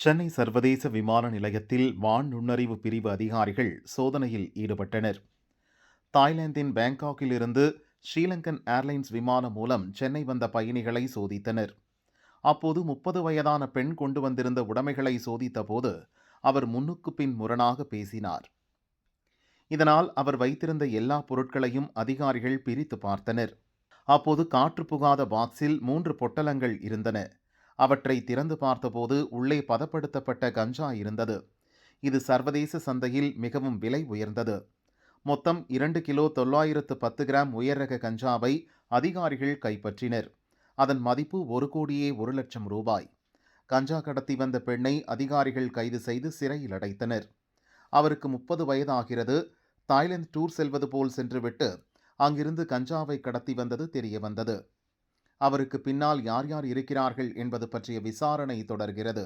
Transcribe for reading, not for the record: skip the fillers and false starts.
சென்னை சர்வதேச விமான நிலையத்தில் வான் நுண்ணறிவு பிரிவு அதிகாரிகள் சோதனையில் ஈடுபட்டனர். தாய்லாந்தின் பேங்காக்கில் இருந்து ஸ்ரீலங்கன் ஏர்லைன்ஸ் விமானம் மூலம் சென்னை வந்த பயணிகளை சோதித்தனர். அப்போது 30 வயதான பெண் கொண்டு வந்திருந்த உடைமைகளை சோதித்தபோது அவர் முன்னுக்கு பின் முரணாக பேசினார். இதனால் அவர் வைத்திருந்த எல்லா பொருட்களையும் அதிகாரிகள் பிரித்து பார்த்தனர். அப்போது காற்று புகாத பாக்ஸில் 3 பொட்டலங்கள் இருந்தன. அவற்றை திறந்து பார்த்தபோது உள்ளே பதப்படுத்தப்பட்ட கஞ்சா இருந்தது. இது சர்வதேச சந்தையில் மிகவும் விலை உயர்ந்தது. மொத்தம் 2 கிலோ 910 கிராம் உயர்ரக கஞ்சாவை அதிகாரிகள் கைப்பற்றினர். அதன் மதிப்பு 1,01,00,000 ரூபாய். கஞ்சா கடத்தி வந்த பெண்ணை அதிகாரிகள் கைது செய்து சிறையில் அடைத்தனர். அவருக்கு 30 வயதாகிறது. தாய்லாந்து டூர் செல்வது போல் சென்றுவிட்டு அங்கிருந்து கஞ்சாவை கடத்தி வந்தது தெரியவந்தது. அவருக்கு பின்னால் யார் யார் இருக்கிறார்கள் என்பது பற்றிய விசாரணை தொடர்கிறது.